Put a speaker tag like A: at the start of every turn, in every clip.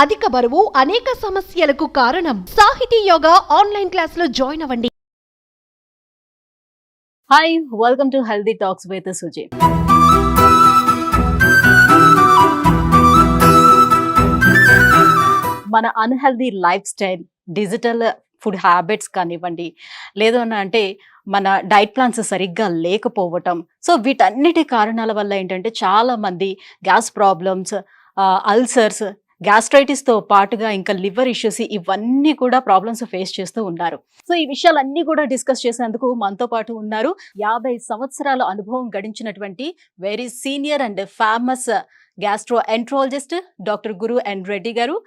A: అధిక బరువు అనేక సమస్యలకు కారణం. సాహితీ యోగా ఆన్లైన్ క్లాస్ లో జాయిన్ అవ్వండి.
B: Hi, welcome to healthy talks with Suji. మన unhealthy life style, digital food habits కానివ్వండి, లేదు అని అంటే మన డైట్ ప్లాన్స్ సరిగ్గా లేకపోవటం, సో వీటన్నిటి కారణాల వల్ల ఏంటంటే చాలా మంది గ్యాస్ ప్రాబ్లమ్స్, అల్సర్స్, గ్యాస్ట్రైటిస్తో పాటుగా ఇంకా లివర్ ఇష్యూస్, ఇవన్నీ కూడా ప్రాబ్లమ్స్ ఫేస్ చేస్తూ ఉన్నారు. సో ఈ విషయాలన్నీ కూడా డిస్కస్ చేసేందుకు మనతో పాటు ఉన్నారు 50 సంవత్సరాల అనుభవం గడించినటువంటి very senior and famous gastroenterologist doctor Guru N Reddy గారు,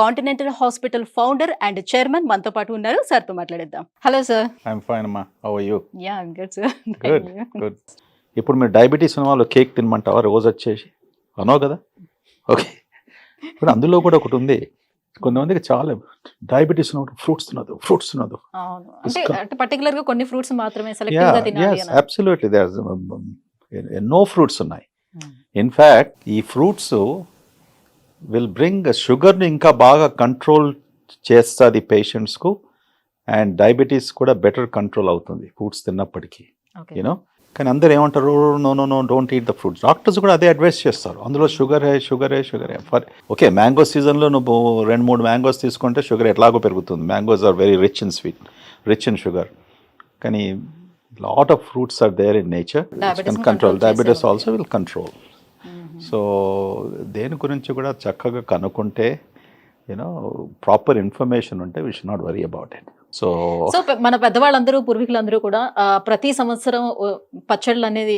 B: continental hospital founder and chairman మనతో పాటు ఉన్నారు. సార్తో మాట్లాడేద్దాం. Hello sir.
C: ఐఎమ్ ఫైన్ అమ్మా. How are you?
B: Yeah, good sir.
C: Good. ఇప్పుడు మీరు డయాబెటీస్ ఉన్న వాళ్ళు కేక్ తినమంటావా రోజు వచ్చేసి? అనవు కదా. ఓకే, ఇప్పుడు అందులో కూడా ఒకటి ఉంది, కొంతమందికి చాలా డయాబెటీస్ ఉన్నప్పుడు ఫ్రూట్స్ తినదు.
B: అంటే పర్టికులర్ గా కొన్ని ఫ్రూట్స్ మాత్రమే సెలెక్టివ్ గా తినాలి అని.
C: అబ్సల్యూట్లీ, దేర్ ఎన్నో ఫ్రూట్స్ ఉన్నాయి. ఇన్ఫ్యాక్ట్ ఈ ఫ్రూట్స్ విల్ బ్రింగ్ షుగర్ని ఇంకా బాగా కంట్రోల్ చేస్తుంది పేషెంట్స్కు, అండ్ డయాబెటీస్ కూడా బెటర్ కంట్రోల్ అవుతుంది ఫ్రూట్స్ తిన్నప్పటికీ, యూనో. కానీ అందరు ఏమంటారు, no don't eat the fruits. Doctors కూడా అదే అడ్వైస్ చేస్తారు, అందులో షుగర్ హే. ఫర్ ఓకే, మ్యాంగో సీజన్లో నువ్వు 2-3 మ్యాంగోస్ తీసుకుంటే షుగర్ ఎట్లాగో పెరుగుతుంది. Mangoes are very rich in sweet, rich in sugar. కానీ lot of fruits are there in nature, can control diabetes also will control. So దేని గురించి కూడా చక్కగా కనుక్కుంటే, యూనో, ప్రాపర్ ఇన్ఫర్మేషన్ ఉంటే we should not worry about it. So
B: మన పెద్దవాళ్ళందరూ, పూర్వీకులందరూ కూడా ప్రతి సంవత్సరం పచ్చళ్ళు అనేది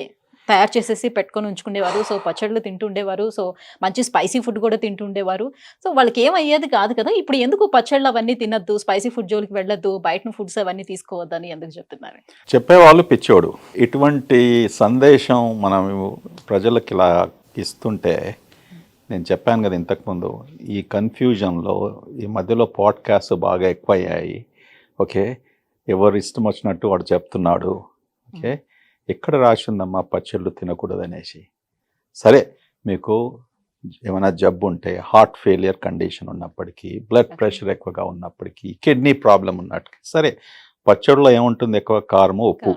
B: తయారు చేసేసి పెట్టుకొని ఉంచుకునేవారు. సో పచ్చళ్ళు తింటుండేవారు. సో మంచి స్పైసీ ఫుడ్ కూడా తింటుండేవారు. సో వాళ్ళకి ఏమయ్యేది కాదు కదా. ఇప్పుడు ఎందుకు పచ్చళ్ళు అవన్నీ తినద్దు, స్పైసీ ఫుడ్ జోలికి వెళ్ళొద్దు, బయట ఫుడ్స్ అవన్నీ తీసుకోవద్దని ఎందుకు చెప్తున్నారు?
C: చెప్పేవాళ్ళు పిచ్చోడు. ఇటువంటి సందేశం మనం ప్రజలకు ఇలా ఇస్తుంటే, నేను చెప్పాను కదా ఇంతకుముందు, ఈ కన్ఫ్యూజన్లో ఈ మధ్యలో పాడ్కాస్ట్ బాగా ఎక్కువయ్యాయి. ఓకే, ఎవరు ఇష్టం వచ్చినట్టు వాడు చెప్తున్నాడు. ఓకే, ఎక్కడ రాసిందమ్మా పచ్చళ్ళు తినకూడదు అనేసి? సరే, మీకు ఏమైనా జబ్బు ఉంటే, హార్ట్ ఫెయిలియర్ కండిషన్ ఉన్నప్పటికీ, బ్లడ్ ప్రెషర్ ఎక్కువగా ఉన్నప్పటికీ, కిడ్నీ ప్రాబ్లం ఉన్నట్టు, సరే, పచ్చళ్ళలో ఏముంటుంది? ఎక్కువ కారము, ఉప్పు.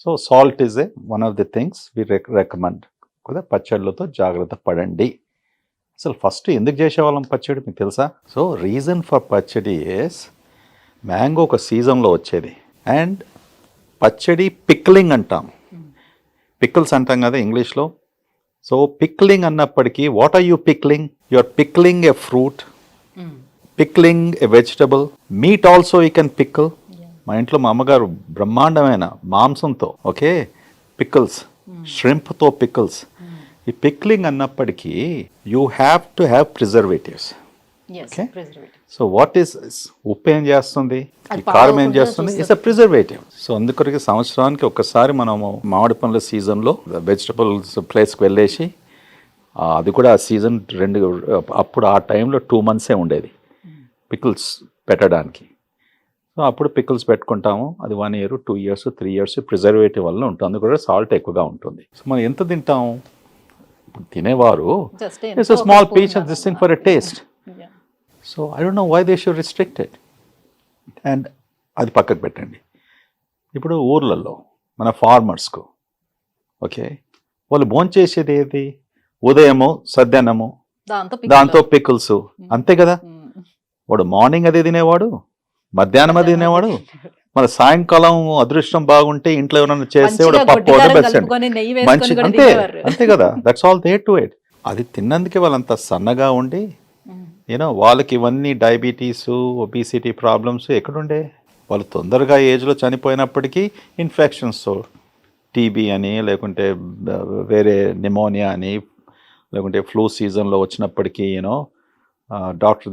C: So salt is one of the things we recommend కదా. పచ్చళ్ళతో జాగ్రత్త పడండి. అసలు ఫస్ట్ ఎందుకు చేసేవాళ్ళం పచ్చడి మీకు తెలుసా? సో రీజన్ ఫర్ పచ్చడి ఈస్, మ్యాంగో ఒక సీజన్లో వచ్చేది, అండ్ పచ్చడి పిక్లింగ్ అంటాం, పికిల్స్ అంటాం కదా ఇంగ్లీష్లో. సో పిక్లింగ్ అన్నప్పటికీ, what are you pickling? You are pickling a fruit, pickling a vegetable. Meat also you can pickle. మా ఇంట్లో మా అమ్మగారు బ్రహ్మాండమైన మాంసంతో, ఓకే, పికిల్స్, ష్రింప్తో పికిల్స్. ఈ పిక్లింగ్ అన్నప్పటికీ you have to have preservatives. Okay, so what is, ఉప్పు ఏం చేస్తుంది, కారం ఏం చేస్తుంది? It's a preservative. సో అందుకొరకు సంవత్సరానికి ఒక్కసారి మనము మామిడి పండ్ల సీజన్లో వెజిటబుల్స్ ప్లేస్కి వెళ్ళేసి, అది కూడా సీజన్ అప్పుడు ఆ టైంలో 2 months ఉండేది పికిల్స్ పెట్టడానికి. సో అప్పుడు పికిల్స్ పెట్టుకుంటాము. అది 1 year, 2 years, 3 years ప్రిజర్వేటివ్ వల్ల ఉంటుంది. అందుకు కూడా సాల్ట్ ఎక్కువగా ఉంటుంది. సో మనం ఎంత తింటాం? తినేవారు it's a small piece of this thing for a taste. So I don't know why they should restrict it. And అది పక్కకు పెట్టండి. ఇప్పుడు ఊర్లలో మన ఫార్మర్స్కు, ఓకే, వాళ్ళు భోంచేసేది ఏది? ఉదయము సద్యాన్నము, దాంతో పికిల్స్, అంతే కదా. వాడు మార్నింగ్ అదే తినేవాడు, మధ్యాహ్నం అది తినేవాడు, మన సాయంకాలం అదృష్టం బాగుంటే ఇంట్లో ఎవరైనా చేస్తే పప్పు మంచి, అంతే కదా. That's all they to it. అది తిన్నందుకే వాళ్ళంత సన్నగా ఉండి, యూనో, వాళ్ళకి ఇవన్నీ డయాబెటీస్, ఒబిసిటీ ప్రాబ్లమ్స్ ఎక్కడుండే? వాళ్ళు తొందరగా ఏజ్లో చనిపోయినప్పటికీ ఇన్ఫెక్షన్స్, టీబీ అని, లేకుంటే వేరే నిమోనియా అని, లేకుంటే ఫ్లూ సీజన్లో వచ్చినప్పటికీ, you know, doctor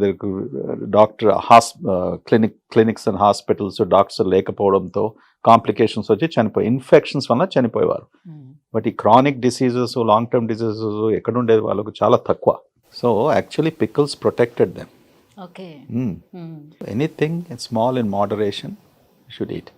C: clinics and hospitals doctors లేకపోవడంతో కాంప్లికేషన్స్ వచ్చి ఇన్ఫెక్షన్స్ వల్ల చనిపోయేవారు. బట్ ఈ chronic diseases, long term diseases ఎక్కడుండేది? వాళ్ళకు చాలా తక్కువ. So actually pickles protected them. Anything small in moderation should eat.